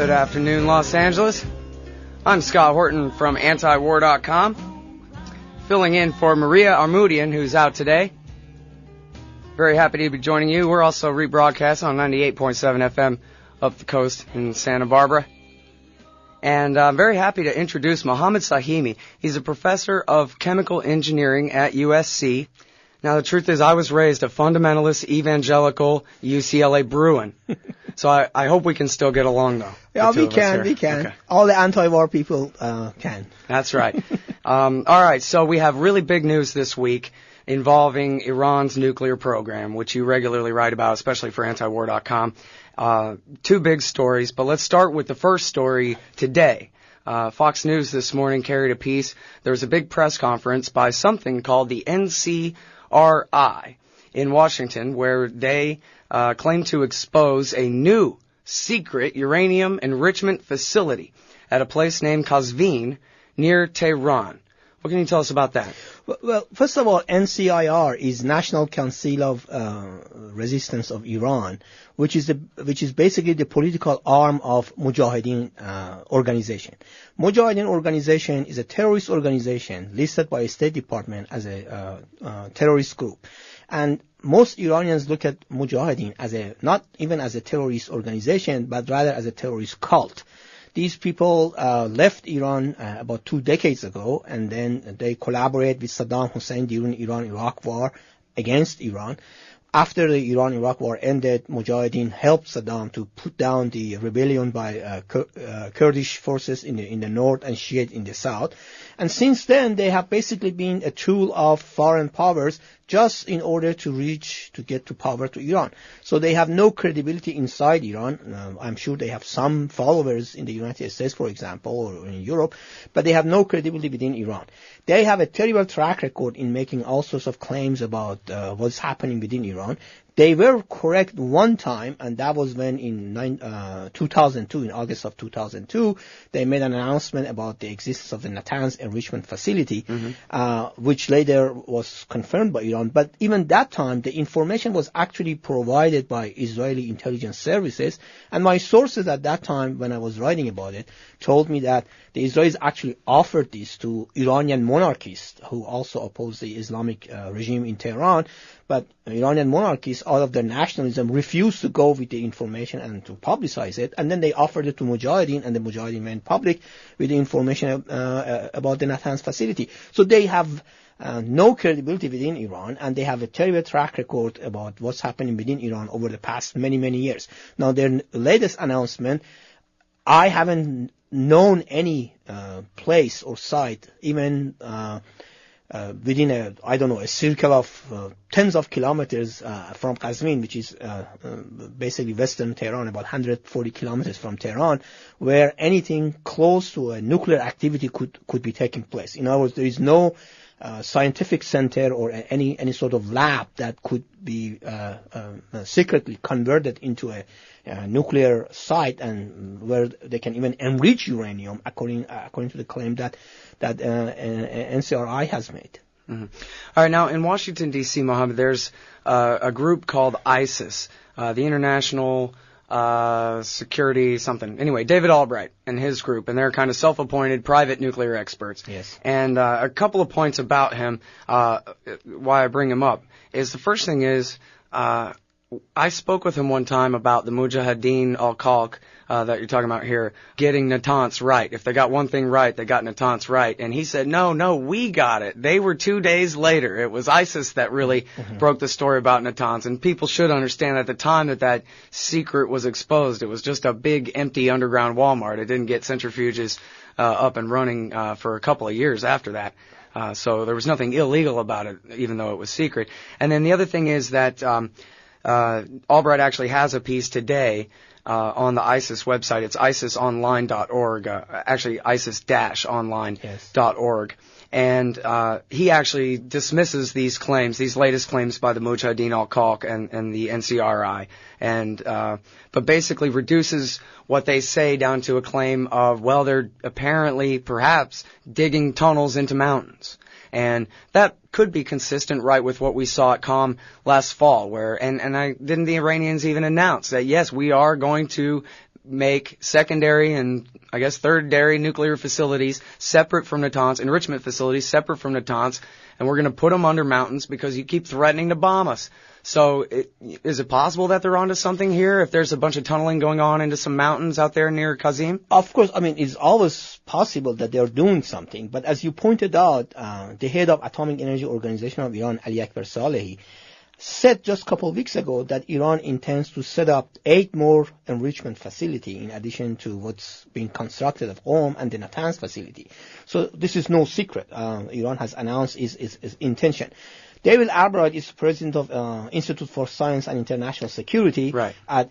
Good afternoon, Los Angeles. I'm Scott Horton from antiwar.com, filling in for Maria Armudian, who's out today. Very happy to be joining you. We're also rebroadcast on 98.7 FM up the coast in Santa Barbara. And I'm very happy to introduce Mohammed Sahimi. He's a professor of chemical engineering at USC. Now, the truth is, I was raised a fundamentalist, evangelical, UCLA Bruin. So I hope we can still get along, though. Yeah, we can. Okay. All the anti-war people can. That's right. All right, so we have really big news this week involving Iran's nuclear program, which you regularly write about, especially for antiwar.com. Two big stories, but let's start with the first story today. Fox News this morning carried a piece. There was a big press conference by something called the NCRI in Washington, where they claim to expose a new secret uranium enrichment facility at a place named Qazvin near Tehran. What can you tell us about that? Well, first of all, NCIR is National Council of Resistance of Iran, which is basically the political arm of Mujahideen organization. Mujahideen organization is a terrorist organization listed by the State Department as a terrorist group. And most Iranians look at Mujahideen as not even as a terrorist organization, but rather as a terrorist cult. These people left Iran about 2 decades ago, and then they collaborated with Saddam Hussein during the Iran-Iraq war against Iran. After the Iran-Iraq war ended, Mujahideen helped Saddam to put down the rebellion by Kurdish forces in the north and Shiite in the south. And since then, they have basically been a tool of foreign powers just in order to get to power to Iran. So they have no credibility inside Iran. I'm sure they have some followers in the United States, for example, or in Europe, but they have no credibility within Iran. They have a terrible track record in making all sorts of claims about what's happening within Iran. They were correct one time, and that was when in 2002, in August of 2002, they made an announcement about the existence of the Natanz enrichment facility, which later was confirmed by Iran. But even that time, the information was actually provided by Israeli intelligence services, and my sources at that time, when I was writing about it, told me that the Israelis actually offered this to Iranian monarchists who also opposed the Islamic regime in Tehran. But Iranian monarchists, out of their nationalism, refused to go with the information and to publicize it. And then they offered it to Mujahideen, and the Mujahideen went public with the information about the Natanz facility. So they have no credibility within Iran, and they have a terrible track record about what's happening within Iran over the past many, many years. Now, their latest announcement, I haven't known any place or site, even within a circle of tens of kilometers from Qazvin, which is basically western Tehran, about 140 kilometers from Tehran, where anything close to a nuclear activity could be taking place. In other words, there is no scientific center or any sort of lab that could be secretly converted into a nuclear site, and where they can even enrich uranium, according to the claim that NCRI has made. Mm-hmm. All right, now in Washington, D.C., Mohammed, there's a group called ISIS, the International Security something. Anyway, David Albright and his group, and they're kind of self-appointed private nuclear experts. Yes. And a couple of points about him, why I bring him up, is the first thing is, I spoke with him one time about the Mujahideen al-Khalq that you're talking about here, getting Natanz right. If they got one thing right, they got Natanz right. And he said, no, we got it. They were 2 days later. It was ISIS that really broke the story about Natanz. And people should understand at the time that secret was exposed, it was just a big empty underground Walmart. It didn't get centrifuges up and running for a couple of years after that. So there was nothing illegal about it, even though it was secret. And then the other thing is that Albright actually has a piece today on the ISIS website. It's isisonline.org, actually isis-online.org. And he actually dismisses these claims, these latest claims by the Mujahideen al-Khalq and the NCRI, and but basically reduces what they say down to a claim of, well, they're apparently, perhaps, digging tunnels into mountains. And that could be consistent, right, with what we saw at Qom last fall, where, didn't the Iranians even announce that, yes, we are going to make secondary and, I guess, third-dairy nuclear facilities separate from Natanz, enrichment facilities separate from Natanz, and we're going to put them under mountains because you keep threatening to bomb us. So is it possible that they're onto something here if there's a bunch of tunneling going on into some mountains out there near Kazim? Of course, I mean, it's always possible that they're doing something. But as you pointed out, the head of Atomic Energy Organization of Iran, Ali Akbar Salehi, said just a couple of weeks ago that Iran intends to set up 8 more enrichment facilities in addition to what's being constructed at Qom and the Natanz facility. So this is no secret. Iran has announced its intention. David Albright is president of Institute for Science and International Security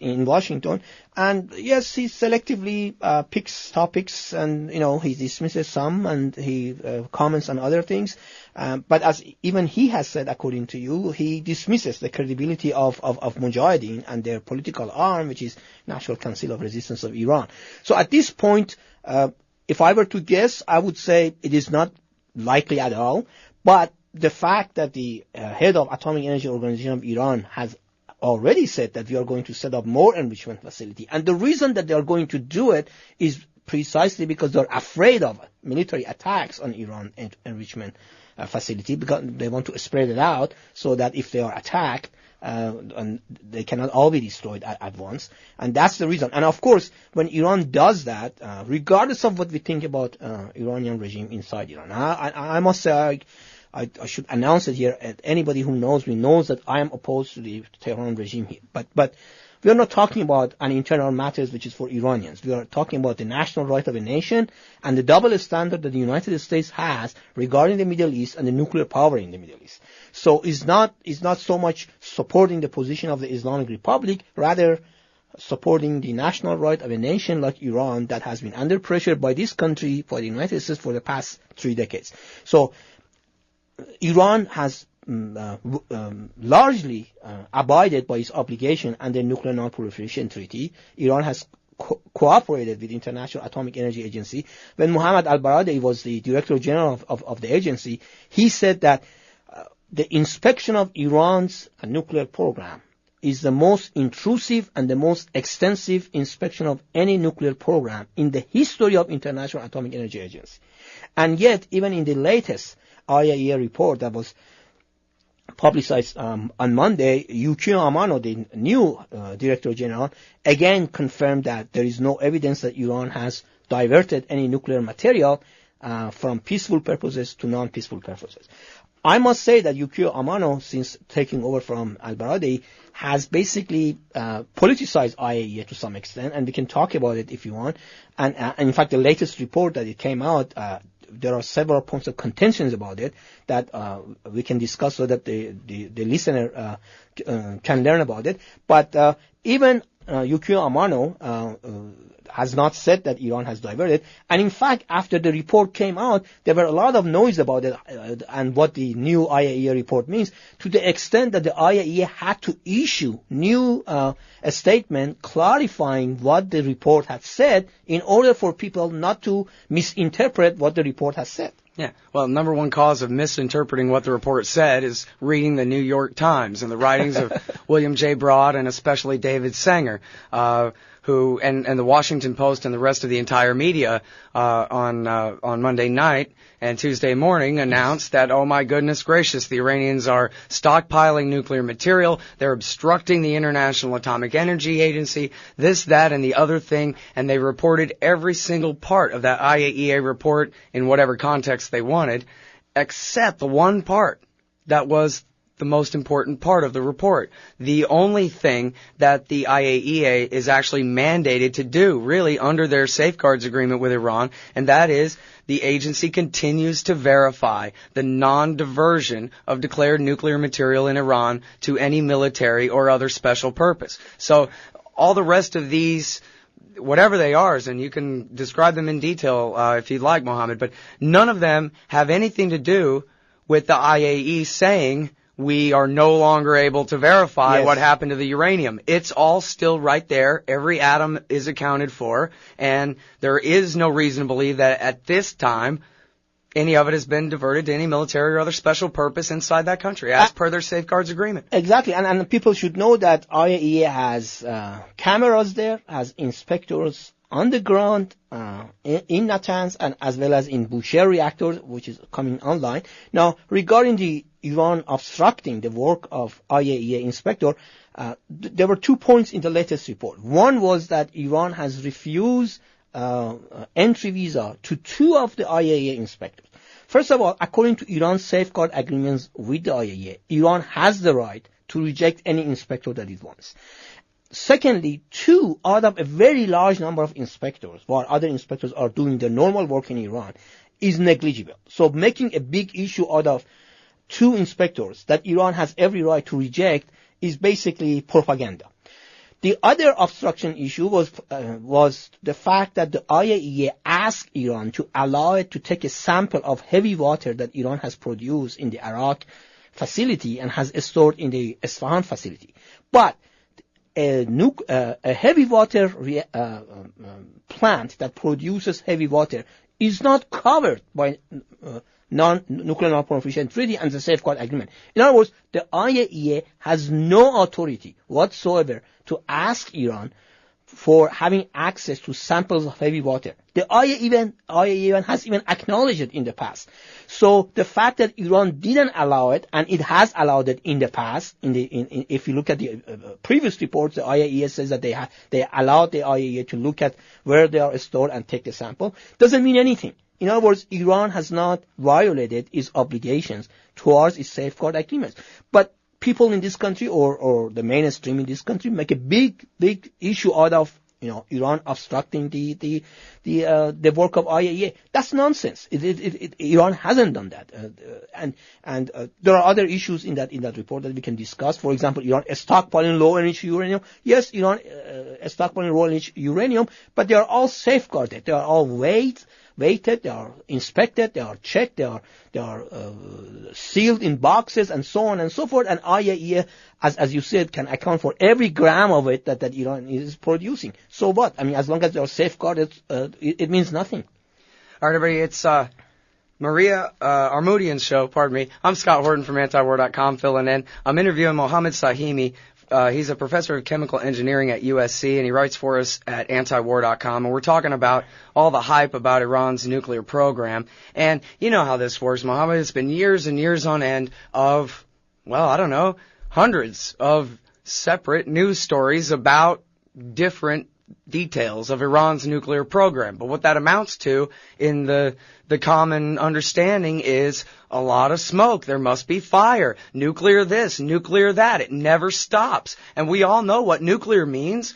in Washington, and yes, he selectively picks topics, and he dismisses some and he comments on other things. But as even he has said, according to you, he dismisses the credibility of Mujahideen and their political arm, which is National Council of Resistance of Iran. So at this point, if I were to guess, I would say it is not likely at all. But the fact that the head of Atomic Energy Organization of Iran has already said that we are going to set up more enrichment facility, and the reason that they are going to do it is precisely because they're afraid of military attacks on Iran enrichment facility, because they want to spread it out so that if they are attacked, and they cannot all be destroyed at once. And that's the reason. And of course, when Iran does that, regardless of what we think about Iranian regime inside Iran, I must say, I should announce it here. Anybody who knows me knows that I am opposed to the Tehran regime here. But we are not talking about an internal matters which is for Iranians. We are talking about the national right of a nation and the double standard that the United States has regarding the Middle East and the nuclear power in the Middle East. So it's not so much supporting the position of the Islamic Republic, rather supporting the national right of a nation like Iran that has been under pressure by this country, by the United States, for the past 3 decades. So Iran has largely abided by its obligation under Nuclear Non-Proliferation Treaty. Iran has cooperated with the International Atomic Energy Agency. When Mohammad al-Baradei was the Director General of the agency, he said that the inspection of Iran's nuclear program is the most intrusive and the most extensive inspection of any nuclear program in the history of International Atomic Energy Agency. And yet, even in the latest IAEA report that was publicized on Monday, Yukio Amano, the new Director General, again confirmed that there is no evidence that Iran has diverted any nuclear material from peaceful purposes to non-peaceful purposes. I must say that Yukio Amano, since taking over from al-Baradei, has basically politicized IAEA to some extent, and we can talk about it if you want. And in fact, the latest report that it came out, there are several points of contentions about it that we can discuss so that the listener can learn about it. But even Yukio Amano has not said that Iran has diverted. And in fact, after the report came out, there were a lot of noise about it and what the new IAEA report means, to the extent that the IAEA had to issue new a statement clarifying what the report had said in order for people not to misinterpret what the report has said. Yeah, well, number one cause of misinterpreting what the report said is reading the New York Times and the writings of William J. Broad and especially David Sanger, who and the Washington Post and the rest of the entire media on Monday night and Tuesday morning announced that, oh my goodness gracious, the Iranians are stockpiling nuclear material, they're obstructing the International Atomic Energy Agency, this, that, and the other thing, and they reported every single part of that IAEA report in whatever context they wanted, except the one part that was the most important part of the report. The only thing that the IAEA is actually mandated to do, really under their safeguards agreement with Iran, and that is the agency continues to verify the non-diversion of declared nuclear material in Iran to any military or other special purpose. So all the rest of these, whatever they are, and you can describe them in detail if you'd like, Mohammed, but none of them have anything to do with the IAEA saying we are no longer able to verify what happened to the uranium. It's all still right there. Every atom is accounted for, and there is no reason to believe that at this time any of it has been diverted to any military or other special purpose inside that country, as per their safeguards agreement. Exactly, and people should know that IAEA has cameras there, has inspectors on the ground in Natanz, and as well as in Bushehr reactor, which is coming online. Now, regarding the Iran obstructing the work of IAEA inspector, there were 2 points in the latest report. One was that Iran has refused entry visa to 2 of the IAEA inspectors. First of all, according to Iran's safeguard agreements with the IAEA, Iran has the right to reject any inspector that it wants. Secondly, 2 out of a very large number of inspectors, while other inspectors are doing their normal work in Iran, is negligible. So making a big issue out of 2 inspectors that Iran has every right to reject is basically propaganda. The other obstruction issue was the fact that the IAEA asked Iran to allow it to take a sample of heavy water that Iran has produced in the Iraq facility and has stored in the Isfahan facility. But a heavy water plant that produces heavy water is not covered by nuclear non-proliferation treaty and the safeguard agreement. In other words, the IAEA has no authority whatsoever to ask Iran for having access to samples of heavy water. The IAEA has even acknowledged it in the past. So the fact that Iran didn't allow it, and it has allowed it in the past, if you look at the previous reports, the IAEA says that they allowed the IAEA to look at where they are stored and take the sample, doesn't mean anything. In other words, Iran has not violated its obligations towards its safeguard agreements. But people in this country or the mainstream in this country make a big issue out of Iran obstructing the work of IAEA. That's nonsense. Iran hasn't done that, and there are other issues in that report that we can discuss. For example, Iran stockpiling low enriched uranium. Yes, Iran stockpiling low enriched uranium, but they are all safeguarded. They are all weighted, they are inspected, they are checked, they are sealed in boxes, and so on and so forth. And IAEA, as you said, can account for every gram of it that Iran is producing. So what? I mean, as long as they are safeguarded, it means nothing. All right, everybody, it's Maria Armoudian's show, pardon me. I'm Scott Horton from antiwar.com filling in. I'm interviewing Mohammed Sahimi. He's a professor of chemical engineering at USC, and he writes for us at antiwar.com. And we're talking about all the hype about Iran's nuclear program. And you know how this works, Mohammed. It's been years and years on end of, well, I don't know, hundreds of separate news stories about different details of Iran's nuclear program. But what that amounts to in the common understanding is a lot of smoke. There must be fire. Nuclear this, nuclear that. It never stops. And we all know what nuclear means.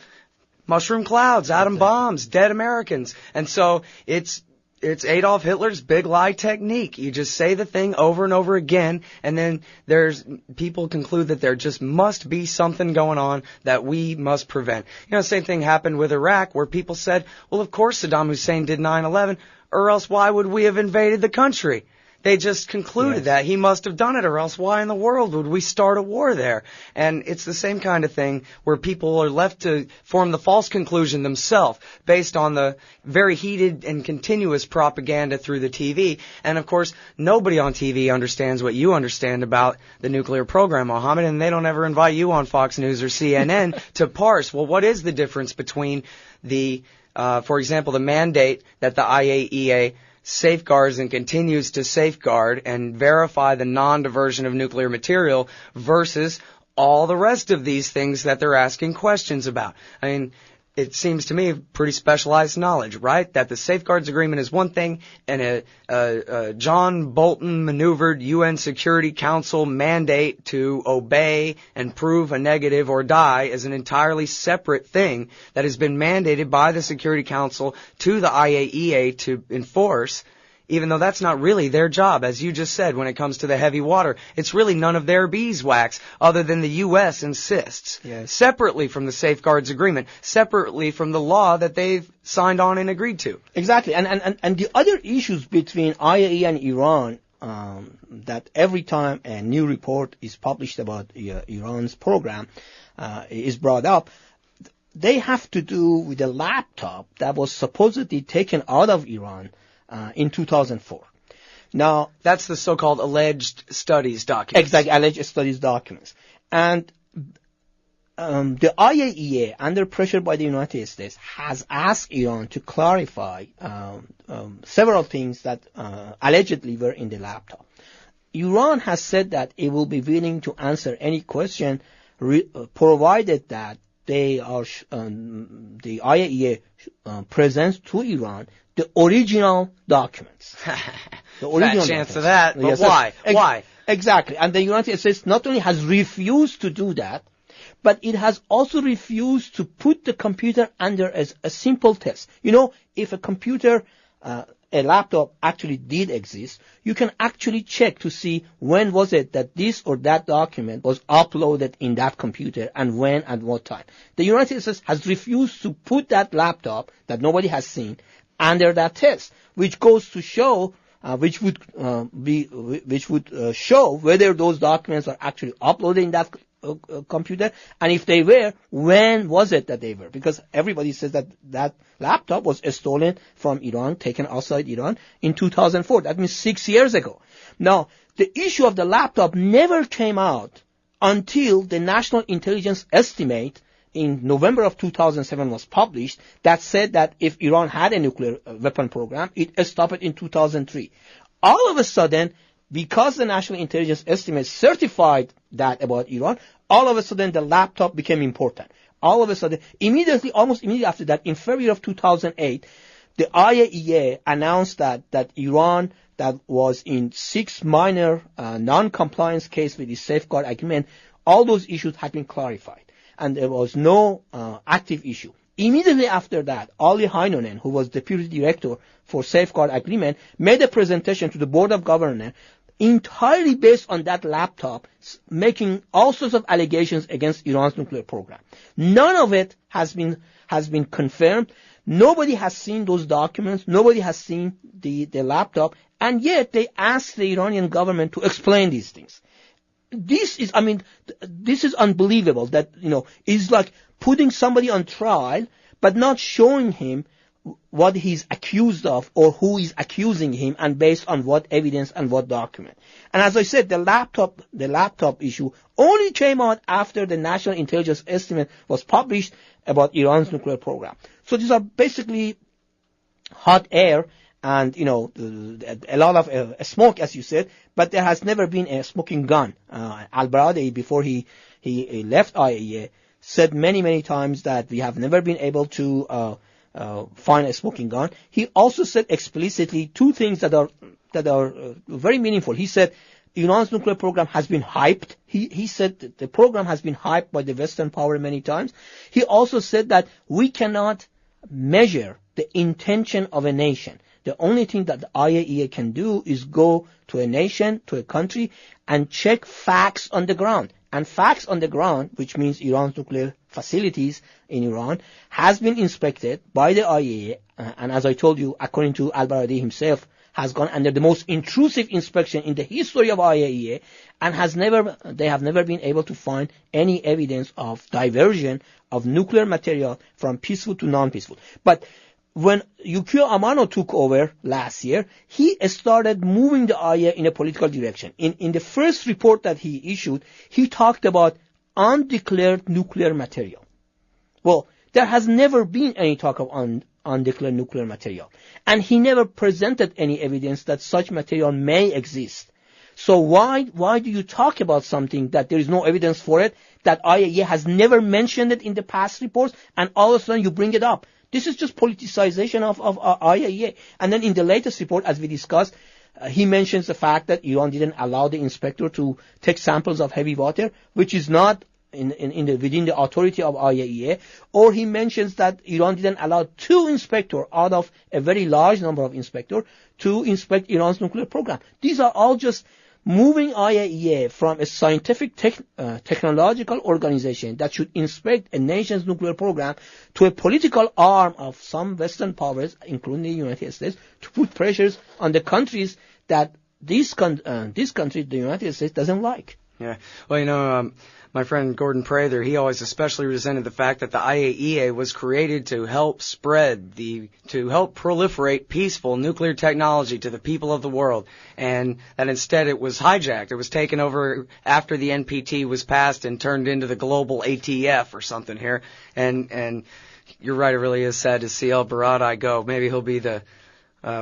Mushroom clouds, atom bombs, dead Americans. And so it's Adolf Hitler's big lie technique. You just say the thing over and over again, and then people conclude that there just must be something going on that we must prevent. You know, the same thing happened with Iraq, where people said, well, of course Saddam Hussein did 9/11, or else why would we have invaded the country? They just concluded that he must have done it, or else why in the world would we start a war there? And it's the same kind of thing where people are left to form the false conclusion themselves based on the very heated and continuous propaganda through the TV. And of course, nobody on TV understands what you understand about the nuclear program, Mohammed, and they don't ever invite you on Fox News or CNN to parse, well, what is the difference between for example, the mandate that the IAEA safeguards and continues to safeguard and verify the non-diversion of nuclear material versus all the rest of these things that they're asking questions about. I mean, it seems to me pretty specialized knowledge, right? That the safeguards agreement is one thing, and a John Bolton maneuvered UN Security Council mandate to obey and prove a negative or die is an entirely separate thing that has been mandated by the Security Council to the IAEA to enforce, even though that's not really their job. As you just said, when it comes to the heavy water, it's really none of their beeswax other than the U.S. insists. Yes. Separately from the safeguards agreement, separately from the law that they've signed on and agreed to. Exactly. And the other issues between IAEA and Iran, that every time a new report is published about Iran's program is brought up, they have to do with a laptop that was supposedly taken out of Iran in 2004. Now, that's the so-called alleged studies documents. Exactly, alleged studies documents. And the IAEA, under pressure by the United States, has asked Iran to clarify several things that allegedly were in the laptop. Iran has said that it will be willing to answer any question provided that they are the IAEA presents to Iran the original documents. The original chance of that, but yes, why? Why? Exactly. And the United States not only has refused to do that, but it has also refused to put the computer under a simple test. You know, if a computer, a laptop actually did exist, you can actually check to see when was it that this or that document was uploaded in that computer and when and what time. The United States has refused to put that laptop that nobody has seen under that test, which goes to show, which would show whether those documents are actually uploaded in that computer, and if they were, when was it that they were? Because everybody says that that laptop was stolen from Iran, taken outside Iran in 2004. That means 6 years ago. Now, the issue of the laptop never came out until the National Intelligence Estimate in November of 2007 was published that said that if Iran had a nuclear weapon program, it stopped it in 2003. All of a sudden, because the National Intelligence Estimate certified that about Iran, all of a sudden the laptop became important. All of a sudden, almost immediately after that, in February of 2008, the IAEA announced that Iran, that was in 6 minor non-compliance cases with the safeguard agreement, all those issues had been clarified. And there was no active issue. Immediately after that, Ali Heinonen, who was deputy director for safeguard agreement, made a presentation to the board of governors entirely based on that laptop, making all sorts of allegations against Iran's nuclear program. None of it has been confirmed. Nobody has seen those documents. Nobody has seen the laptop, and yet they asked the Iranian government to explain these things. This is unbelievable. That, is like putting somebody on trial, but not showing him what he's accused of or who is accusing him, and based on what evidence and what document. And as I said, the laptop issue only came out after the National Intelligence Estimate was published about Iran's nuclear program. So these are basically hot air and, a lot of smoke, as you said, but there has never been a smoking gun. Al-Baradei, before he left IAEA, said many, many times that we have never been able to find a smoking gun. He also said explicitly two things that are very meaningful. He said Iran's nuclear program has been hyped. He said that the program has been hyped by the Western power many times. He also said that we cannot measure the intention of a nation. The only thing that the IAEA can do is go to a nation, to a country, and check facts on the ground. And facts on the ground, which means Iran's nuclear facilities in Iran, has been inspected by the IAEA, and as I told you, according to Al-Baradei himself, has gone under the most intrusive inspection in the history of IAEA, and they have never been able to find any evidence of diversion of nuclear material from peaceful to non-peaceful. But when Yukio Amano took over last year, he started moving the IAEA in a political direction. In the first report that he issued, he talked about undeclared nuclear material. Well, there has never been any talk of undeclared nuclear material. And he never presented any evidence that such material may exist. So why do you talk about something that there is no evidence for it, that IAEA has never mentioned it in the past reports, and all of a sudden you bring it up? This is just politicization of IAEA. And then in the latest report, as we discussed, he mentions the fact that Iran didn't allow the inspector to take samples of heavy water, which is not within the authority of IAEA. Or he mentions that Iran didn't allow 2 inspectors out of a very large number of inspectors to inspect Iran's nuclear program. These are all just moving IAEA from a scientific technological organization that should inspect a nation's nuclear program to a political arm of some Western powers, including the United States, to put pressures on the countries that this country, the United States, doesn't like. Yeah. Well, my friend Gordon Prather, he always especially resented the fact that the IAEA was created to help to help proliferate peaceful nuclear technology to the people of the world, and that instead it was hijacked. It was taken over after the NPT was passed and turned into the global ATF or something here. And you're right, it really is sad to see El Baradei go. Maybe he'll be the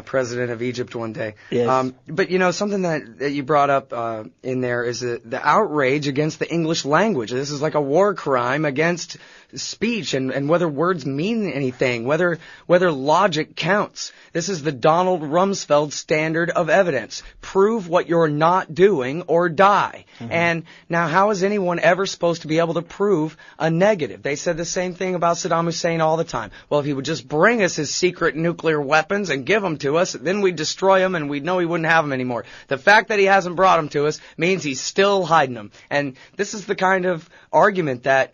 president of Egypt one day. Yes. But something that you brought up in there is the outrage against the English language. This is like a war crime against speech and whether words mean anything, whether logic counts. This is the Donald Rumsfeld standard of evidence. Prove what you're not doing or die. Mm-hmm. And now how is anyone ever supposed to be able to prove a negative? They said the same thing about Saddam Hussein all the time. Well, if he would just bring us his secret nuclear weapons and give them to us, then we'd destroy them and we'd know he wouldn't have them anymore. The fact that he hasn't brought them to us means he's still hiding them. And this is the kind of argument that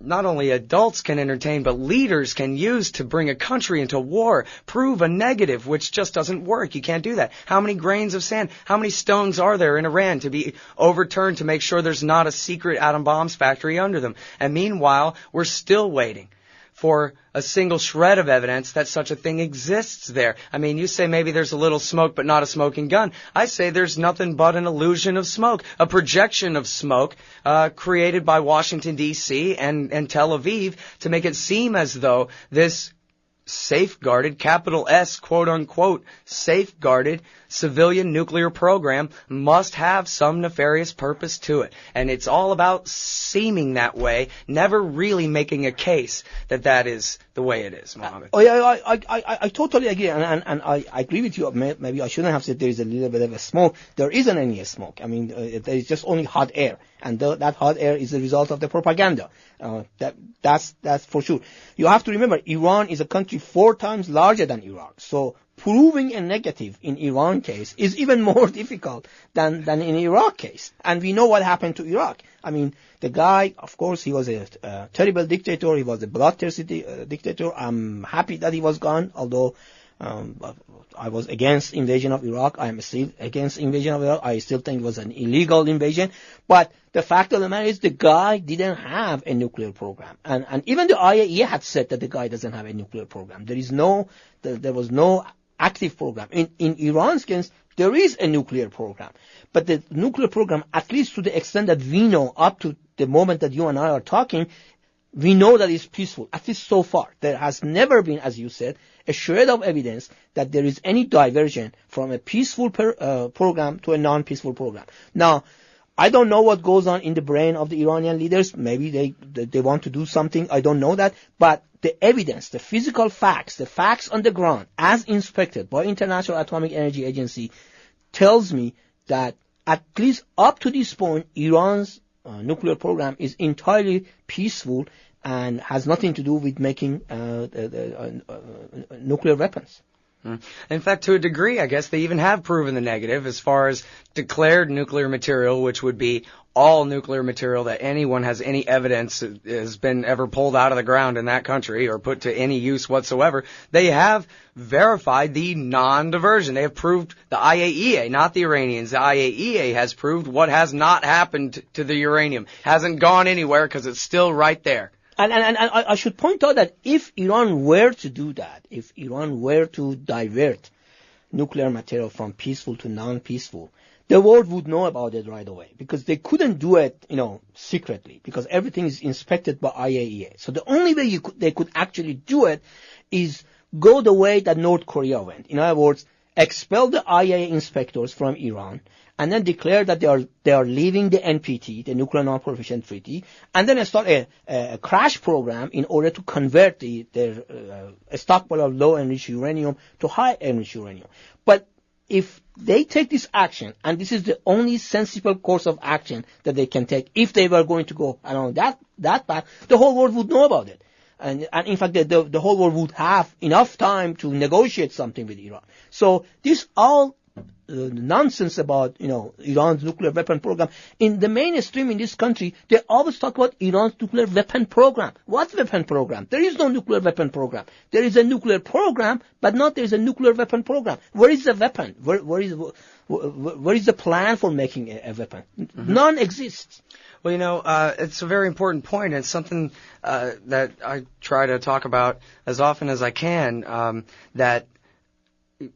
not only adults can entertain, but leaders can use to bring a country into war. Prove a negative, which just doesn't work. You can't do that. How many grains of sand, how many stones are there in Iran to be overturned to make sure there's not a secret atom bombs factory under them? And meanwhile, we're still waiting for a single shred of evidence that such a thing exists there. I mean, you say maybe there's a little smoke but not a smoking gun. I say there's nothing but an illusion of smoke, a projection of smoke created by Washington, D.C. and Tel Aviv to make it seem as though this safeguarded, capital S, quote unquote, safeguarded civilian nuclear program must have some nefarious purpose to it. And it's all about seeming that way, never really making a case that is the way it is, Mohammed. I totally agree, and I agree with you. Maybe I shouldn't have said there is a little bit of a smoke. There isn't any smoke. I mean, there is just only hot air, and that hot air is the result of the propaganda. That's for sure. You have to remember, Iran is a country 4 times larger than Iraq, so proving a negative in Iran case is even more difficult than in Iraq case. And we know what happened to Iraq. I mean, the guy, of course, he was a terrible dictator. He was a bloodthirsty dictator. I'm happy that he was gone, although I was against invasion of Iraq. I am still against invasion of Iraq. I still think it was an illegal invasion. But the fact of the matter is the guy didn't have a nuclear program. And even the IAEA had said that the guy doesn't have a nuclear program. There was no active program. In Iran's case, there is a nuclear program. But the nuclear program, at least to the extent that we know, up to the moment that you and I are talking, we know that it's peaceful, at least so far. There has never been, as you said, a shred of evidence that there is any diversion from a peaceful program to a non-peaceful program. Now, I don't know what goes on in the brain of the Iranian leaders. Maybe they want to do something. I don't know that. But the evidence, the physical facts, the facts on the ground, as inspected by International Atomic Energy Agency, tells me that at least up to this point, Iran's nuclear program is entirely peaceful and has nothing to do with making nuclear weapons. In fact, to a degree, I guess they even have proven the negative as far as declared nuclear material, which would be all nuclear material that anyone has any evidence has been ever pulled out of the ground in that country or put to any use whatsoever. They have verified the non-diversion. They have proved the IAEA, not the Iranians. The IAEA has proved what has not happened to the uranium. Hasn't gone anywhere because it's still right there. And I should point out that if Iran were to do that, if Iran were to divert nuclear material from peaceful to non-peaceful, the world would know about it right away, because they couldn't do it, secretly, because everything is inspected by IAEA. So the only way they could actually do it is go the way that North Korea went. In other words, expel the IAEA inspectors from Iran, and then declare that they are leaving the NPT, the Nuclear Non-Proliferation Treaty, and then start a crash program in order to convert their stockpile of low-enriched uranium to high-enriched uranium. But if they take this action, and this is the only sensible course of action that they can take, if they were going to go along that path, the whole world would know about it. And in fact, the whole world would have enough time to negotiate something with Iran. So this all nonsense about, Iran's nuclear weapon program. In the mainstream in this country, they always talk about Iran's nuclear weapon program. What weapon program? There is no nuclear weapon program. There is a nuclear program, but not there is a nuclear weapon program. Where is the weapon? Where is the plan for making a weapon? Mm-hmm. None exists. Well, it's a very important point. It's something that I try to talk about as often as I can, that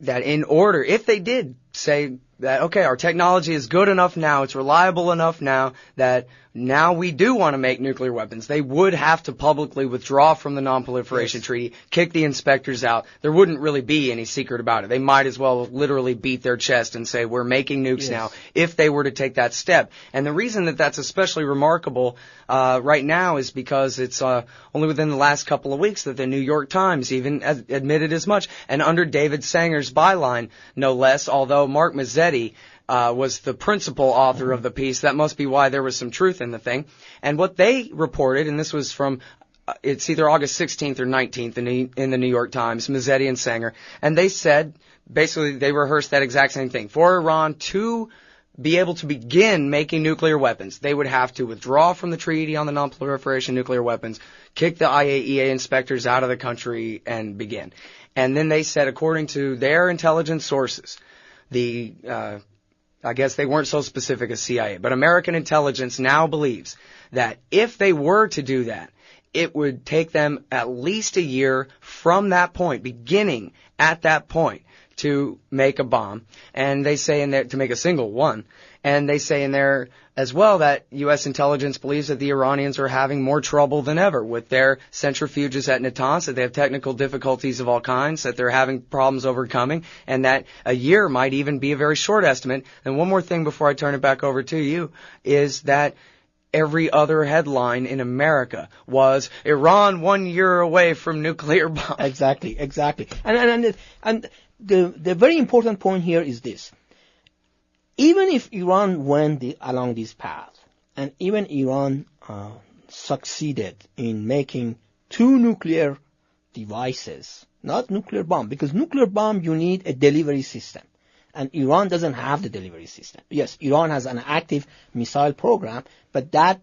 in order, if they did say that, okay, our technology is good enough now, it's reliable enough now, that now we do want to make nuclear weapons, they would have to publicly withdraw from the Non-Proliferation Treaty, kick the inspectors out. There wouldn't really be any secret about it. They might as well literally beat their chest and say, we're making nukes now, if they were to take that step. And the reason that that's especially remarkable right now is because it's only within the last couple of weeks that the New York Times even admitted as much. And under David Sanger's byline, no less, although Mark Mazzetti was the principal author of the piece, that must be why there was some truth in the thing. And what they reported, and this was from, it's either August 16th or 19th in the New York Times, Mazzetti and Sanger, and they said, basically they rehearsed that exact same thing. For Iran to be able to begin making nuclear weapons, they would have to withdraw from the Treaty on the Non-Proliferation Nuclear Weapons, kick the IAEA inspectors out of the country, and begin. And then they said, according to their intelligence sources, I guess they weren't so specific as CIA, but American intelligence now believes that if they were to do that, it would take them at least a year from that point, beginning at that point, to make a bomb. And they say in there, to make a single one. And they say in there as well that U.S. intelligence believes that the Iranians are having more trouble than ever with their centrifuges at Natanz, that they have technical difficulties of all kinds, that they're having problems overcoming, and that a year might even be a very short estimate. And one more thing before I turn it back over to you is that every other headline in America was Iran 1 year away from nuclear bomb. Exactly. And the very important point here is this. Even if Iran went along this path, and even Iran succeeded in making 2 nuclear devices, not nuclear bomb, because nuclear bomb you need a delivery system, and Iran doesn't have the delivery system. Yes, Iran has an active missile program, but the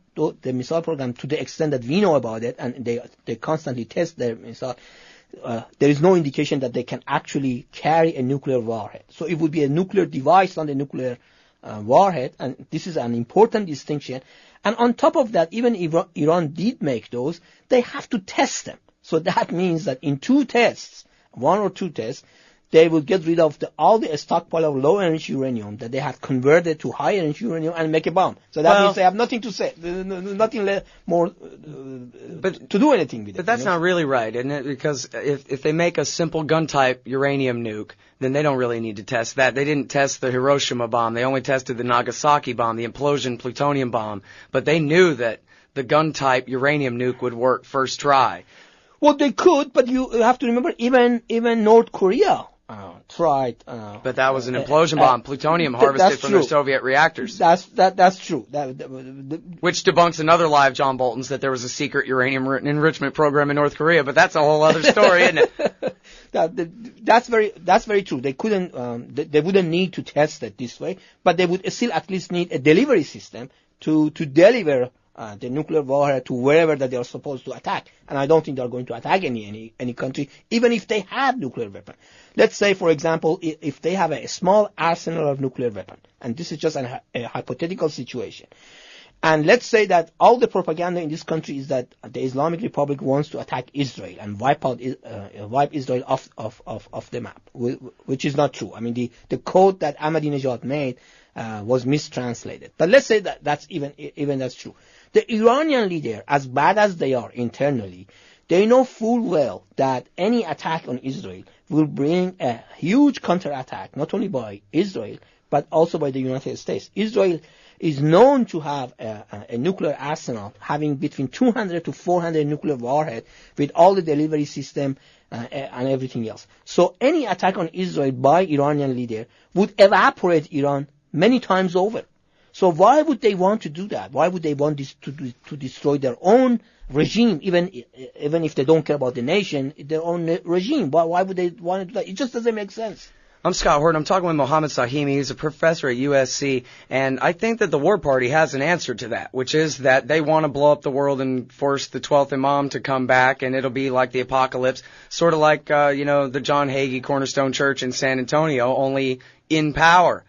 missile program, to the extent that we know about it, and they constantly test their missile, there is no indication that they can actually carry a nuclear warhead. So it would be a nuclear device, not a nuclear warhead, and this is an important distinction. And on top of that, even if Iran did make those, they have to test them. So that means that in 2 tests, 1 or 2 tests, they will get rid of all the stockpile of low-energy uranium that they have converted to high-energy uranium and make a bomb. So that means they have nothing to say, nothing more to do anything with it. But that's not really right, isn't it? Because if they make a simple gun-type uranium nuke, then they don't really need to test that. They didn't test the Hiroshima bomb. They only tested the Nagasaki bomb, the implosion plutonium bomb. But they knew that the gun-type uranium nuke would work first try. Well, they could, but you have to remember, even North Korea tried. But that was an implosion bomb, plutonium harvested from their Soviet reactors. That's true. Which debunks another lie of John Bolton's, that there was a secret uranium enrichment program in North Korea. But that's a whole other story, isn't it? That's very true. They couldn't. They wouldn't need to test it this way, but they would still at least need a delivery system to deliver the nuclear warhead to wherever that they are supposed to attack. And I don't think they are going to attack any country, even if they have nuclear weapon. Let's say, for example, if they have a small arsenal of nuclear weapon, and this is just a hypothetical situation, and let's say that all the propaganda in this country is that the Islamic Republic wants to attack Israel and wipe Israel off the map, which is not true. I mean, the code that Ahmadinejad made was mistranslated. But let's say that that's even that's true. The Iranian leader, as bad as they are internally, they know full well that any attack on Israel will bring a huge counterattack, not only by Israel, but also by the United States. Israel is known to have a nuclear arsenal, having between 200 to 400 nuclear warheads with all the delivery system and everything else. So any attack on Israel by Iranian leader would evaporate Iran many times over. So why would they want to do that? Why would they want this to destroy their own regime, even if they don't care about the nation, their own regime? Why would they want to do that? It just doesn't make sense. I'm Scott Horton. I'm talking with Mohammed Sahimi. He's a professor at USC, and I think that the War Party has an answer to that, which is that they want to blow up the world and force the 12th Imam to come back, and it'll be like the apocalypse, sort of like, the John Hagee Cornerstone Church in San Antonio, only in power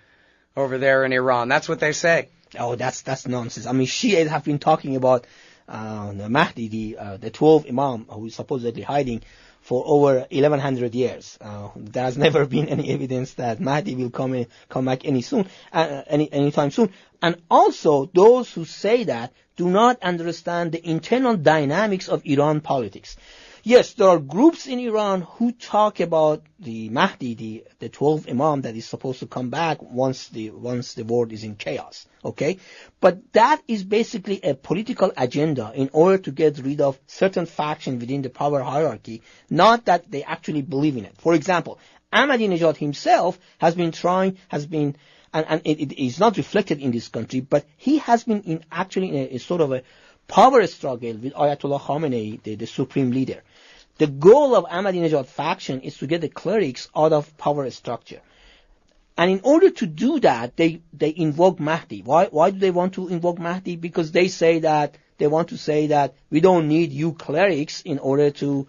over there in Iran. That's what they say. Oh, that's nonsense. I mean, Shias have been talking about the Mahdi, the 12th Imam, who is supposedly hiding for over 1100 years. There has never been any evidence that Mahdi will come back anytime soon. And also, those who say that do not understand the internal dynamics of Iran politics. Yes, there are groups in Iran who talk about the Mahdi, the 12th Imam that is supposed to come back once the world is in chaos. Okay? But that is basically a political agenda in order to get rid of certain factions within the power hierarchy, not that they actually believe in it. For example, Ahmadinejad himself has been, and it is not reflected in this country, but he has been in a sort of a power struggle with Ayatollah Khamenei, the supreme leader. The goal of Ahmadinejad faction is to get the clerics out of power structure. And in order to do that, they invoke Mahdi. Why do they want to invoke Mahdi? Because they want to say that we don't need you clerics in order to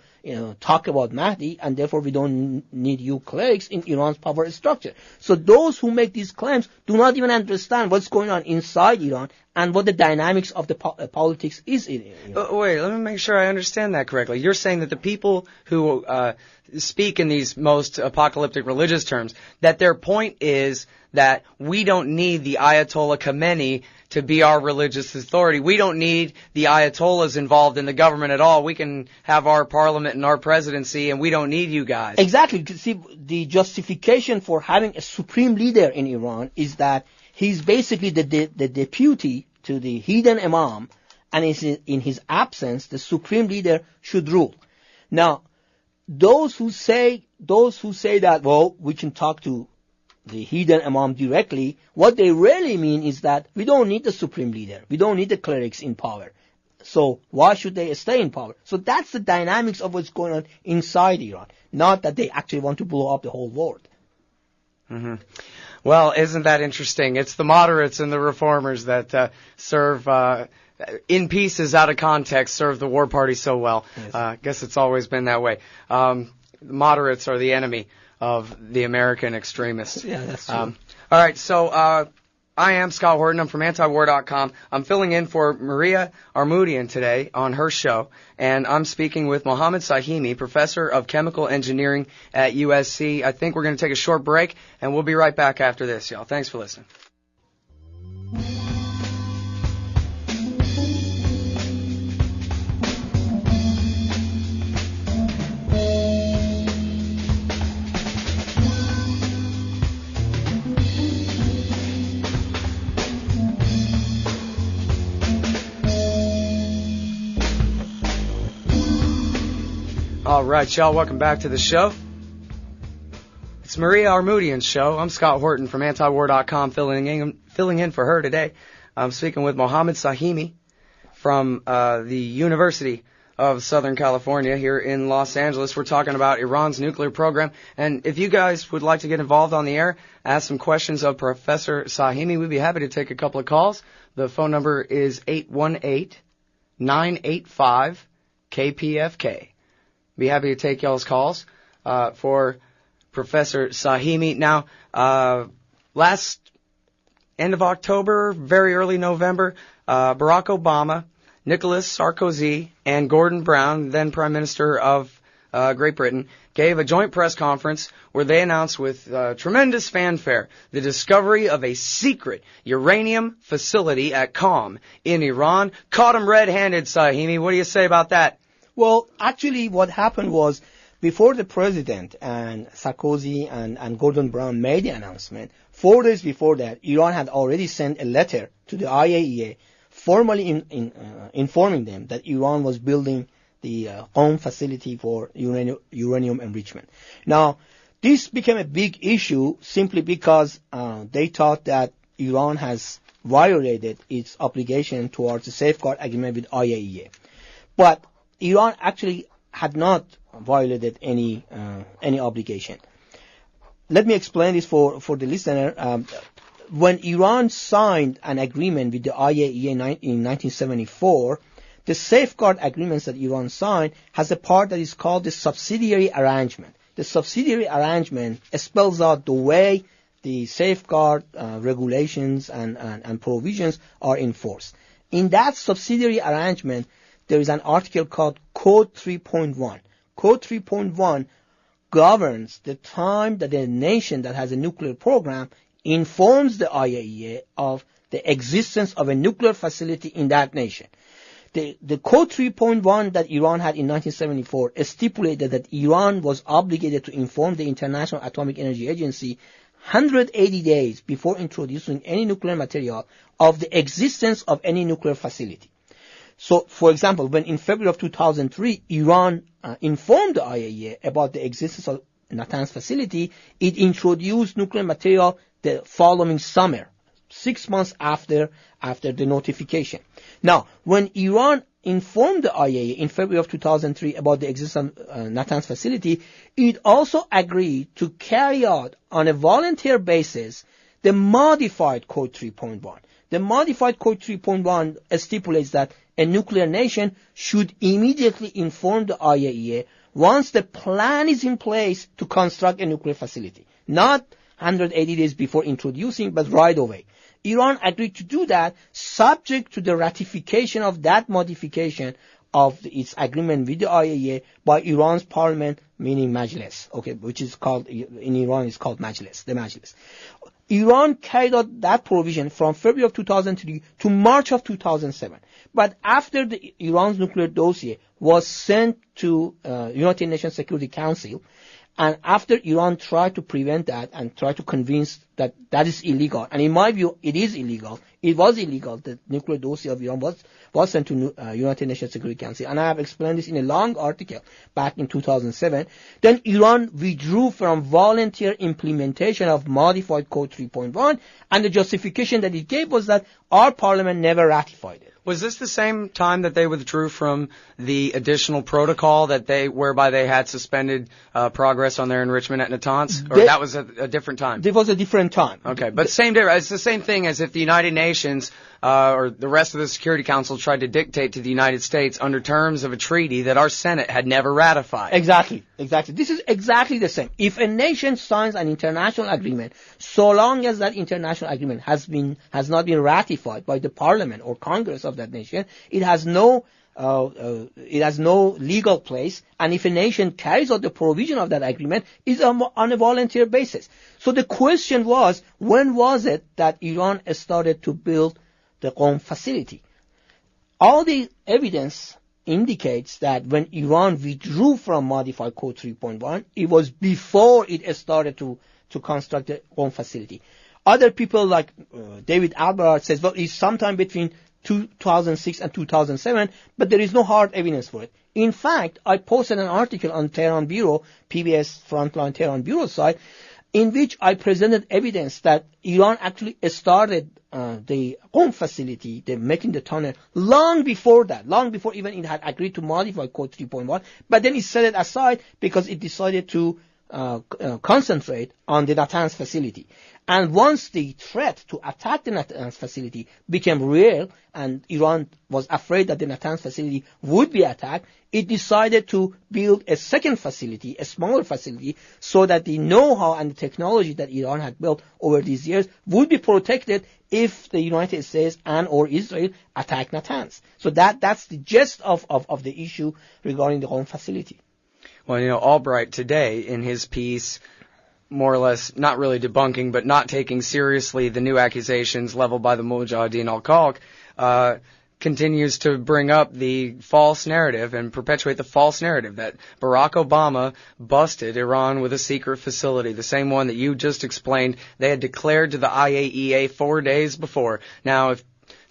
talk about Mahdi, and therefore we don't need you clerics in Iran's power structure. So those who make these claims do not even understand what's going on inside Iran and what the dynamics of the politics is in Iran. Wait, let me make sure I understand that correctly. You're saying that the people who speak in these most apocalyptic religious terms, that their point is that we don't need the Ayatollah Khamenei to be our religious authority. We don't need the Ayatollahs involved in the government at all. We can have our parliament and our presidency, and we don't need you guys. Exactly. See, the justification for having a supreme leader in Iran is that he's basically the deputy to the hidden imam, and in his absence, the supreme leader should rule. Now, those who say that, well, we can talk to the hidden imam directly, what they really mean is that we don't need the supreme leader. We don't need the clerics in power. So why should they stay in power? So that's the dynamics of what's going on inside Iran, not that they actually want to blow up the whole world. Mm-hmm. Well, isn't that interesting? It's the moderates and the reformers that serve, in pieces, out of context, serve the War Party so well. Yes. I guess it's always been that way. Moderates are the enemy of the American extremists. Yeah, that's true. All right, so I am Scott Horton. I'm from antiwar.com. I'm filling in for Maria Armoudian today on her show, and I'm speaking with Mohammed Sahimi, professor of chemical engineering at USC. I think we're going to take a short break, and we'll be right back after this, y'all. Thanks for listening. All right, y'all, welcome back to the show. It's Maria Armoudian's show. I'm Scott Horton from antiwar.com, filling in for her today. I'm speaking with Mohammed Sahimi from the University of Southern California here in Los Angeles. We're talking about Iran's nuclear program. And if you guys would like to get involved on the air, ask some questions of Professor Sahimi, we'd be happy to take a couple of calls. The phone number is 818-985-KPFK. Be happy to take y'all's calls for Professor Sahimi. Now, last end of October, very early November, Barack Obama, Nicolas Sarkozy, and Gordon Brown, then Prime Minister of Great Britain, gave a joint press conference where they announced with tremendous fanfare the discovery of a secret uranium facility at Qom in Iran. Caught him red-handed, Sahimi. What do you say about that? Well, actually, what happened was, before the president and Sarkozy and Gordon Brown made the announcement, 4 days before that, Iran had already sent a letter to the IAEA formally informing them that Iran was building the Qom facility for uranium enrichment. Now, this became a big issue simply because they thought that Iran has violated its obligation towards the safeguard agreement with IAEA. But Iran actually had not violated any obligation. let me explain this for the listener. When Iran signed an agreement with the IAEA in 1974, the safeguard agreements that Iran signed has a part that is called the Subsidiary Arrangement. The Subsidiary Arrangement spells out the way the safeguard regulations and provisions are enforced. In that Subsidiary Arrangement, there is an article called Code 3.1. Code 3.1 governs the time that a nation that has a nuclear program informs the IAEA of the existence of a nuclear facility in that nation. The Code 3.1 that Iran had in 1974 stipulated that Iran was obligated to inform the International Atomic Energy Agency 180 days before introducing any nuclear material of the existence of any nuclear facility. So, for example, when in February of 2003, Iran informed the IAEA about the existence of Natanz facility, it introduced nuclear material the following summer, 6 months after the notification. Now, when Iran informed the IAEA in February of 2003 about the existence of Natanz facility, it also agreed to carry out on a volunteer basis the modified Code 3.1. The modified Code 3.1 stipulates that a nuclear nation should immediately inform the IAEA once the plan is in place to construct a nuclear facility. Not 180 days before introducing, but right away. Iran agreed to do that subject to the ratification of that modification of its agreement with the IAEA by Iran's parliament, meaning Majlis, okay, which is called, in Iran is called Majlis, the Majlis. Iran carried out that provision from February of 2003 to March of 2007. But after Iran's nuclear dossier was sent to United Nations Security Council, and after Iran tried to prevent that and tried to convince that that is illegal, and in my view, it is illegal. It was illegal. The nuclear dossier of Iran was sent to United Nations Security Council, and I have explained this in a long article back in 2007. Then Iran withdrew from volunteer implementation of modified Code 3.1, and the justification that it gave was that our parliament never ratified it. Was this the same time that they withdrew from the additional protocol whereby they had suspended progress on their enrichment at Natanz? Or that was a different time? It was a different time. Okay, but it's the same thing as if the United Nations or the rest of the Security Council tried to dictate to the United States under terms of a treaty that our Senate had never ratified. Exactly. This is exactly the same. If a nation signs an international agreement, so long as that international agreement has not been ratified by the parliament or Congress of that nation, it has no legal place, and if a nation carries out the provision of that agreement, it's on a volunteer basis. So the question was, when was it that Iran started to build the Qom facility? All the evidence indicates that when Iran withdrew from modified Code 3.1, it was before it started to construct the Qom facility. Other people like David Albarrard says, well, it's sometime between 2006 and 2007, but there is no hard evidence for it. In fact, I posted an article on Tehran Bureau, PBS Frontline Tehran Bureau site, in which I presented evidence that Iran actually started the Qom facility, making the tunnel, long before even it had agreed to modify Code 3.1, but then it set it aside because it decided to concentrate on the Natanz facility. And once the threat to attack the Natanz facility became real, and Iran was afraid that the Natanz facility would be attacked, it decided to build a second facility, a smaller facility, so that the know-how and the technology that Iran had built over these years would be protected if the United States and or Israel attack Natanz. So that's the gist of the issue regarding the Qom facility. Well, Albright today in his piece, more or less not really debunking, but not taking seriously the new accusations leveled by the Mujahideen al-Khalq, continues to bring up the false narrative and perpetuate the false narrative that Barack Obama busted Iran with a secret facility, the same one that you just explained they had declared to the IAEA 4 days before. Now, if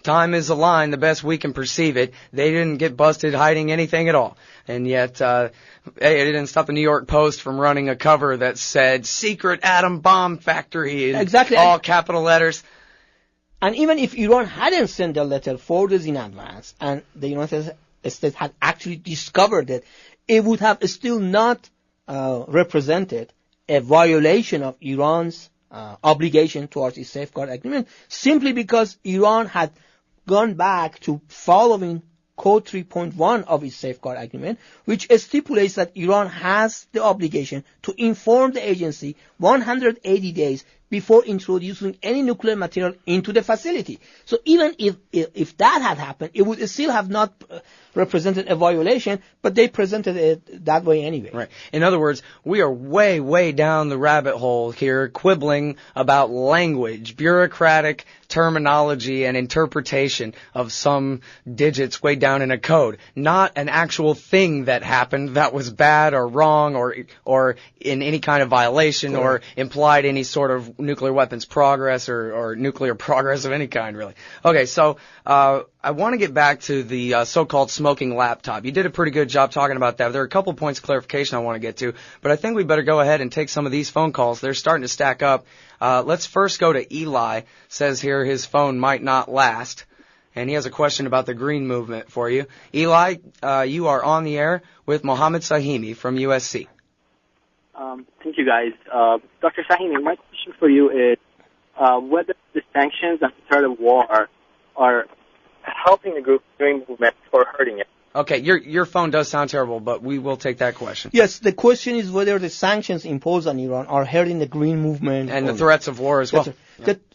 time is a line, the best we can perceive it, they didn't get busted hiding anything at all. And yet, it didn't stop the New York Post from running a cover that said, secret atom bomb factory in all capital letters. And even if Iran hadn't sent the letter 4 days in advance, and the United States had actually discovered it, it would have still not represented a violation of Iran's obligation towards its safeguard agreement, simply because Iran had gone back to following Code 3.1 of its safeguard agreement, which stipulates that Iran has the obligation to inform the agency 180 days before introducing any nuclear material into the facility. So even if that had happened, it would still have not represented a violation, but they presented it that way anyway. Right. In other words, we are way, way down the rabbit hole here, quibbling about language, bureaucratic terminology and interpretation of some digits way down in a code, not an actual thing that happened that was bad or wrong or in any kind of violation or implied any sort of nuclear weapons progress or nuclear progress of any kind, really. Okay, so I want to get back to the so-called smoking laptop. You did a pretty good job talking about that. There are a couple points of clarification I want to get to, but I think we better go ahead and take some of these phone calls. They're starting to stack up. Let's first go to Eli. Says here his phone might not last, and he has a question about the green movement for you. Eli, you are on the air with Mohammed Sahimi from USC. Thank you, guys. Dr. Sahimi, my question for you is whether the sanctions and the threat of war are helping the green movement or hurting it. Okay, your phone does sound terrible, but we will take that question. Yes, the question is whether the sanctions imposed on Iran are hurting the green movement. And the threats of war as well.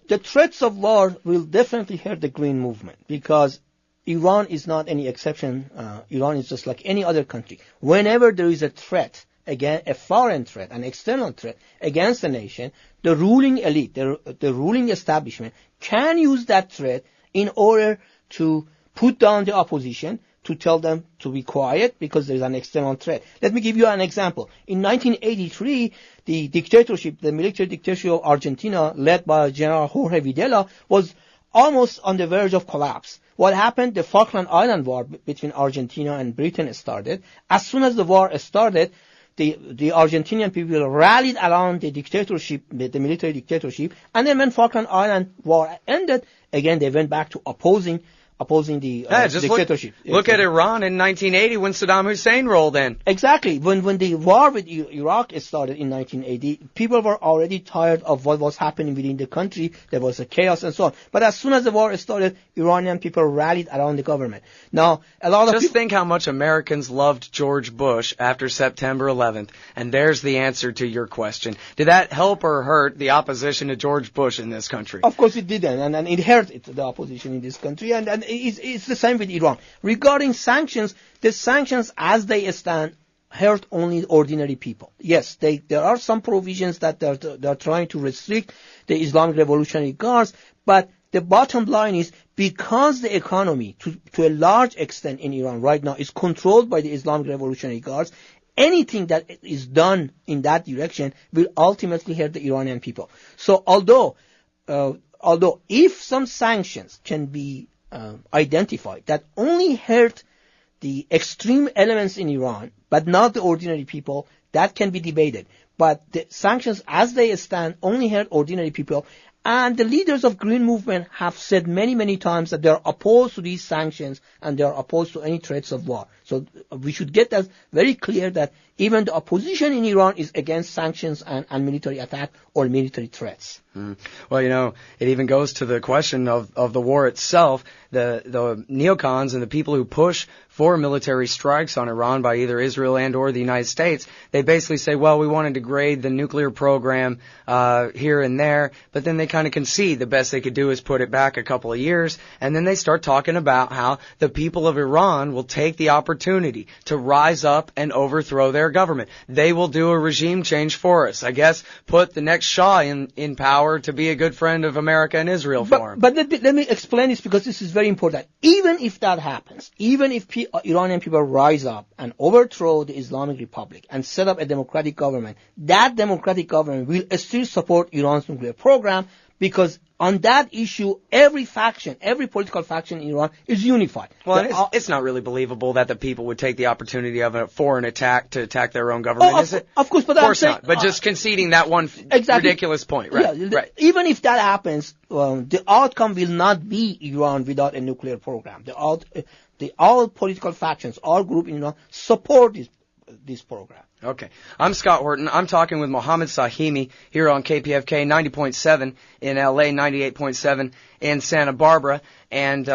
The threats of war will definitely hurt the green movement because Iran is not any exception. Iran is just like any other country. Whenever there is a threat, again, a foreign threat, an external threat against a nation, the ruling elite, the ruling establishment can use that threat in order to put down the opposition, to tell them to be quiet because there is an external threat. Let me give you an example. In 1983, the military dictatorship of Argentina, led by General Jorge Videla, was almost on the verge of collapse. What happened? The Falkland Island War between Argentina and Britain started. As soon as the war started, the Argentinian people rallied around the dictatorship, the military dictatorship, and then when Falkland Island War ended, again they went back to opposing the dictatorship. Look at Iran in 1980 when Saddam Hussein rolled in. Exactly. When the war with Iraq started in 1980, people were already tired of what was happening within the country. There was a chaos and so on. But as soon as the war started, Iranian people rallied around the government. Now, a lot of Just think how much Americans loved George Bush after September 11th, and there's the answer to your question. Did that help or hurt the opposition to George Bush in this country? Of course it didn't, and it hurt the opposition in this country, and it's the same with Iran. Regarding sanctions, the sanctions as they stand hurt only ordinary people. Yes, there are some provisions that they're trying to restrict the Islamic Revolutionary Guards, but the bottom line is because the economy to a large extent in Iran right now is controlled by the Islamic Revolutionary Guards, anything that is done in that direction will ultimately hurt the Iranian people. So although if some sanctions can be identified that only hurt the extreme elements in Iran, but not the ordinary people, that can be debated. But the sanctions as they stand only hurt ordinary people. And the leaders of Green Movement have said many, many times that they are opposed to these sanctions and they are opposed to any threats of war. So we should get that very clear that even the opposition in Iran is against sanctions and military attack or military threats. Well, it even goes to the question of the war itself. The neocons and the people who push for military strikes on Iran by either Israel and or the United States, they basically say, well, we want to degrade the nuclear program here and there, but then they kind of concede the best they could do is put it back a couple of years, and then they start talking about how the people of Iran will take the opportunity to rise up and overthrow their government. They will do a regime change for us. I guess put the next Shah in power to be a good friend of America and Israel for him. But let me explain this because this is very important. Even if that happens, even if Iranian people rise up and overthrow the Islamic Republic and set up a democratic government, that democratic government will still support Iran's nuclear program because on that issue, every political faction in Iran is unified. Well, it's not really believable that the people would take the opportunity of a foreign attack to attack their own government, is it? Of course, but of course not. But just conceding that one ridiculous point, right? Yeah, right. Even if that happens, the outcome will not be Iran without a nuclear program. All political factions, all groups in Iran support this this program. Okay. I'm Scott Horton. I'm talking with Mohammed Sahimi here on KPFK 90.7 in LA, 98.7 in Santa Barbara. And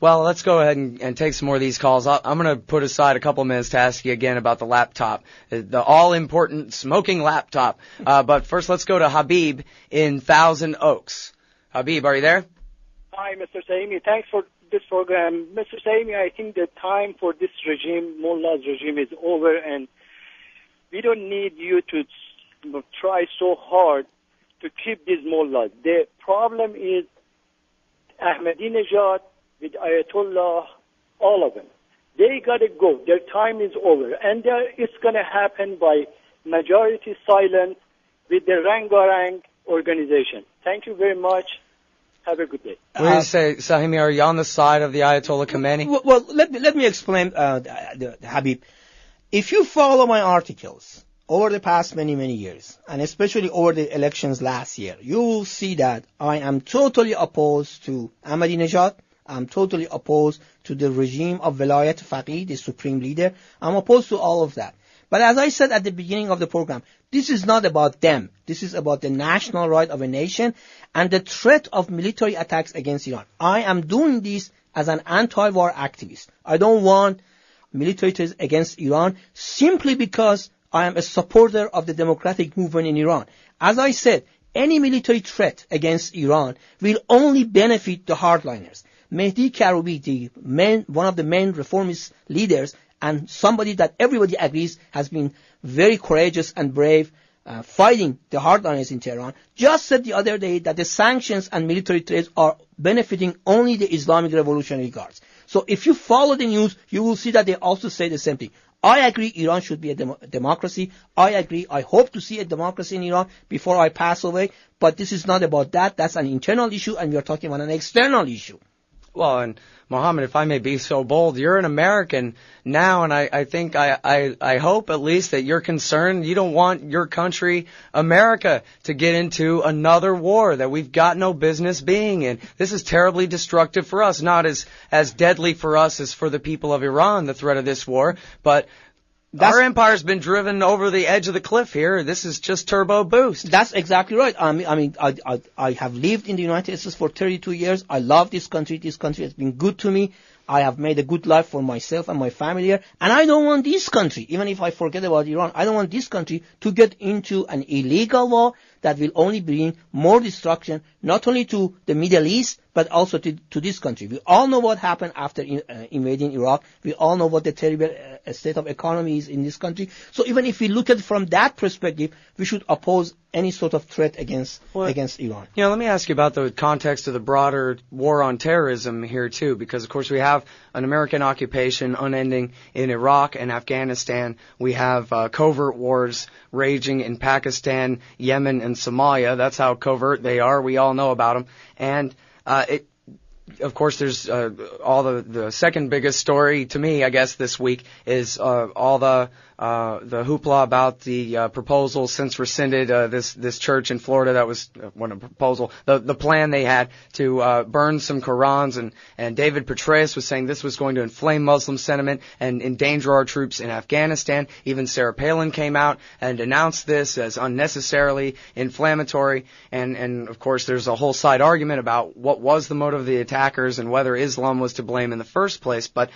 well, let's go ahead and take some more of these calls. I'm going to put aside a couple of minutes to ask you again about the laptop, the all-important smoking laptop. But first, let's go to Habib in Thousand Oaks. Habib, are you there? Hi, Mr. Sahimi. Thanks for this program. Mr. Sahimi, I think the time for this regime, Mullah's regime, is over, and we don't need you to try so hard to keep these mullahs. The problem is Ahmadinejad with Ayatollah, all of them. They got to go. Their time is over. And it's going to happen by majority silence with the Rangarang organization. Thank you very much. Have a good day. What do you say, Sahimi? Are you on the side of the Ayatollah Khomeini? Well, let me explain, Habib. If you follow my articles over the past many years, and especially over the elections last year, you will see that I am totally opposed to Ahmadinejad. I'm totally opposed to the regime of Velayat Faqih, the supreme leader. I'm opposed to all of that. But as I said at the beginning of the program, this is not about them. This is about the national right of a nation and the threat of military attacks against Iran. I am doing this as an anti-war activist. I don't want military attacks against Iran simply because I am a supporter of the democratic movement in Iran. As I said, any military threat against Iran will only benefit the hardliners. Mehdi Karoubi, one of the main reformist leaders, and somebody that everybody agrees has been very courageous and brave fighting the hardliners in Tehran, just said the other day that the sanctions and military threats are benefiting only the Islamic Revolutionary Guards. So if you follow the news, you will see that they also say the same thing. I agree Iran should be a democracy. I agree. I hope to see a democracy in Iran before I pass away. But this is not about that. That's an internal issue, and we are talking about an external issue. Well, and Mohammed, if I may be so bold, you're an American now, and I think I hope at least that you're concerned. You don't want your country, America, to get into another war that we've got no business being in. This is terribly destructive for us, not as deadly for us as for the people of Iran, the threat of this war, but our empire's been driven over the edge of the cliff here. This is just turbo boost. That's exactly right. I have lived in the United States for 32 years. I love this country. This country has been good to me. I have made a good life for myself and my family here. And I don't want this country, even if I forget about Iran, I don't want this country to get into an illegal war that will only bring more destruction, not only to the Middle East, but also to this country. We all know what happened after invading Iraq. We all know what the terrible state of economy is in this country. So even if we look at it from that perspective, we should oppose any sort of threat against Iran. Let me ask you about the context of the broader war on terrorism here too, because of course we have an American occupation unending in Iraq and Afghanistan. We have covert wars raging in Pakistan, Yemen, and Somalia. That's how covert they are. We all know about them. And of course, there's all the second biggest story to me, I guess, this week is all the hoopla about the proposal since rescinded this church in Florida that was one of the proposal, the plan they had to burn some Qurans, and David Petraeus was saying this was going to inflame Muslim sentiment and endanger our troops in Afghanistan. Even Sarah Palin came out and denounced this as unnecessarily inflammatory, and of course there's a whole side argument about what was the motive of the attackers and whether Islam was to blame in the first place. But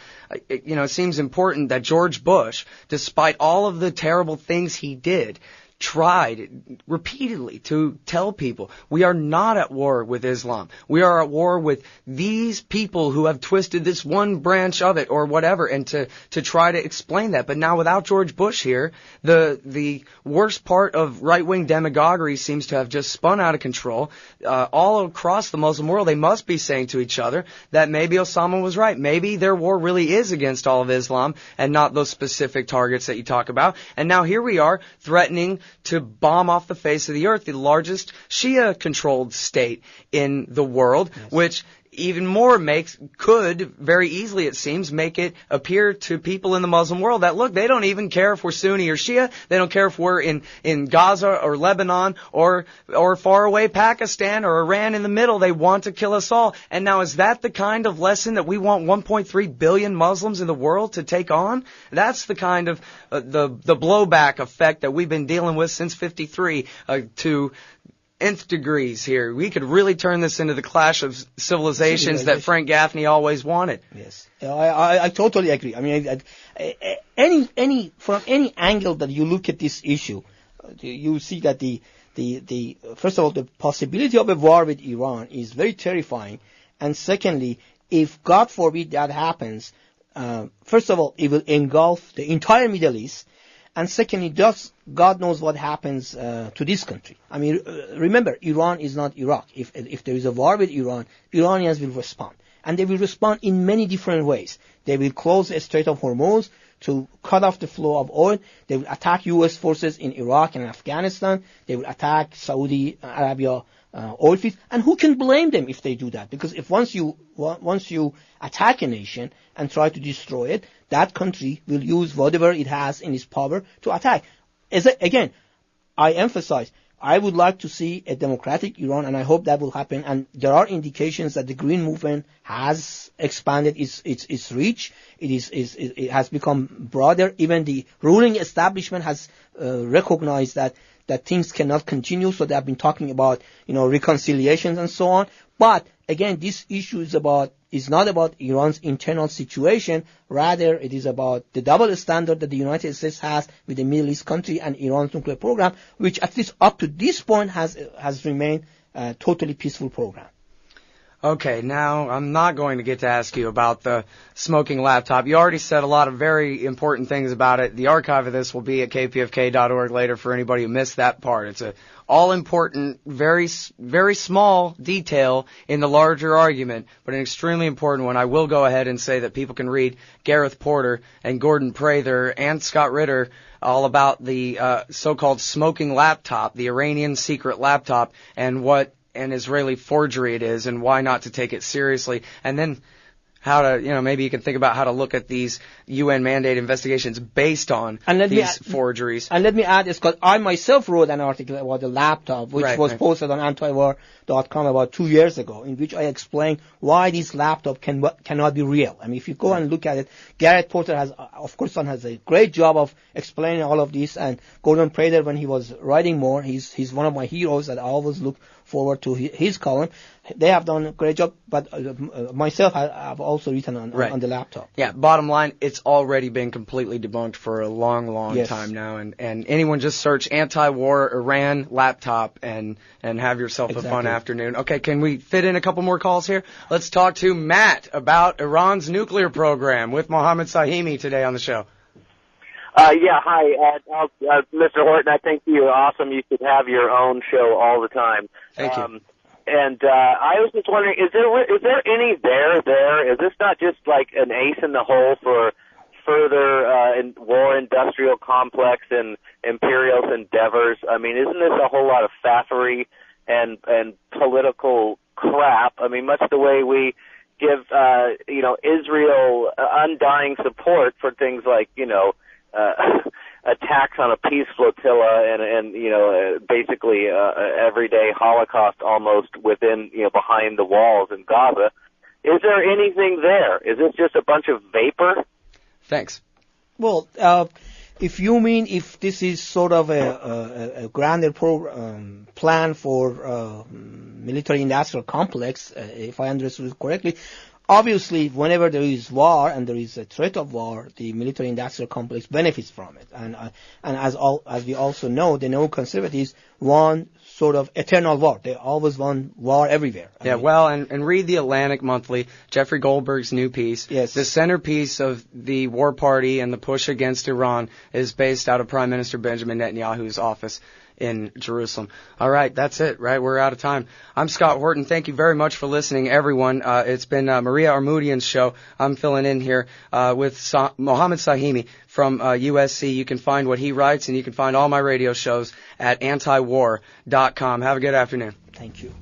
it seems important that George Bush, despite all of the terrible things he did, tried repeatedly to tell people we are not at war with Islam. We are at war with these people who have twisted this one branch of it or whatever, and to try to explain that. But now without George Bush here, the worst part of right-wing demagoguery seems to have just spun out of control. All across the Muslim world, they must be saying to each other that maybe Osama was right. Maybe their war really is against all of Islam and not those specific targets that you talk about. And now here we are threatening to bomb off the face of the earth the largest Shia-controlled state in the world, yes, which even more could very easily, it seems, make it appear to people in the Muslim world that, look, they don't even care if we're Sunni or Shia. They don't care if we're in Gaza or Lebanon or far away Pakistan or Iran in the middle. They want to kill us all. And now, is that the kind of lesson that we want 1.3 billion Muslims in the world to take on? That's the kind of the blowback effect that we've been dealing with since 53 to nth degrees here. We could really turn this into the clash of civilizations that Frank Gaffney always wanted. Yes, I totally agree. I mean, from any angle that you look at this issue, you see that the first of all, the possibility of a war with Iran is very terrifying, and secondly, if God forbid that happens, first of all, it will engulf the entire Middle East. And secondly, just God knows what happens to this country. I mean, remember, Iran is not Iraq. If there is a war with Iran, Iranians will respond. And they will respond in many different ways. They will close the Strait of Hormuz to cut off the flow of oil. They will attack U.S. forces in Iraq and Afghanistan. They will attack Saudi Arabia oil fields. And who can blame them if they do that? Because if once you attack a nation and try to destroy it, that country will use whatever it has in its power to attack. Again, I emphasize, I would like to see a democratic Iran, and I hope that will happen. And there are indications that the Green Movement has expanded its reach. It has become broader. Even the ruling establishment has recognized that things cannot continue. So they have been talking about, reconciliations and so on. But again, this issue is not about Iran's internal situation. Rather, it is about the double standard that the United States has with the Middle East country and Iran's nuclear program, which at least up to this point has remained a totally peaceful program. Okay, now I'm not going to get to ask you about the smoking laptop. You already said a lot of very important things about it. The archive of this will be at kpfk.org later for anybody who missed that part. It's a all-important, very, very small detail in the larger argument, but an extremely important one. I will go ahead and say that people can read Gareth Porter and Gordon Prather and Scott Ritter all about the so-called smoking laptop, the Iranian secret laptop, and what an Israeli forgery it is and why not to take it seriously. And then how to, maybe you can think about how to look at these UN mandate investigations based on these forgeries. And let me add, Scott, I myself wrote an article about the laptop, which was posted on antiwar.com about 2 years ago, in which I explained why this laptop cannot be real. I mean, if you go and look at it, Gareth Porter has a great job of explaining all of this, and Gordon Prather, when he was writing more, he's one of my heroes that I always look forward to his column. They have done a great job, but myself, I've also written on the laptop. Yeah, bottom line, it's already been completely debunked for a long time now, and anyone just search anti-war Iran laptop and have yourself a fun afternoon. Okay, can we fit in a couple more calls here? Let's talk to Matt about Iran's nuclear program with Mohammed Sahimi today on the show. Hi, Mr. Horton. I think you're awesome. You should have your own show all the time. Thank you. And I was just wondering, is there any there? Is this not just like an ace in the hole for further war industrial complex and imperialist endeavors? I mean, isn't this a whole lot of faffery and political crap? I mean, much the way we give Israel undying support for things like attacks on a peace flotilla and basically everyday Holocaust almost within behind the walls in Gaza. Is there anything there? Is this just a bunch of vapor? Thanks. Well, if you mean if this is sort of a grander plan for military-industrial complex, if I understood it correctly, obviously, whenever there is war and there is a threat of war, the military-industrial complex benefits from it. And as we also know, the neoconservatives want sort of eternal war. They always want war everywhere. And read the Atlantic Monthly, Jeffrey Goldberg's new piece. Yes. The centerpiece of the war party and the push against Iran is based out of Prime Minister Benjamin Netanyahu's office in Jerusalem. All right, that's it, right? We're out of time. I'm Scott Horton. Thank you very much for listening, everyone. It's been Maria Armoudian's show. I'm filling in here with Mohammed Sahimi from USC. You can find what he writes, and you can find all my radio shows at antiwar.com. Have a good afternoon. Thank you.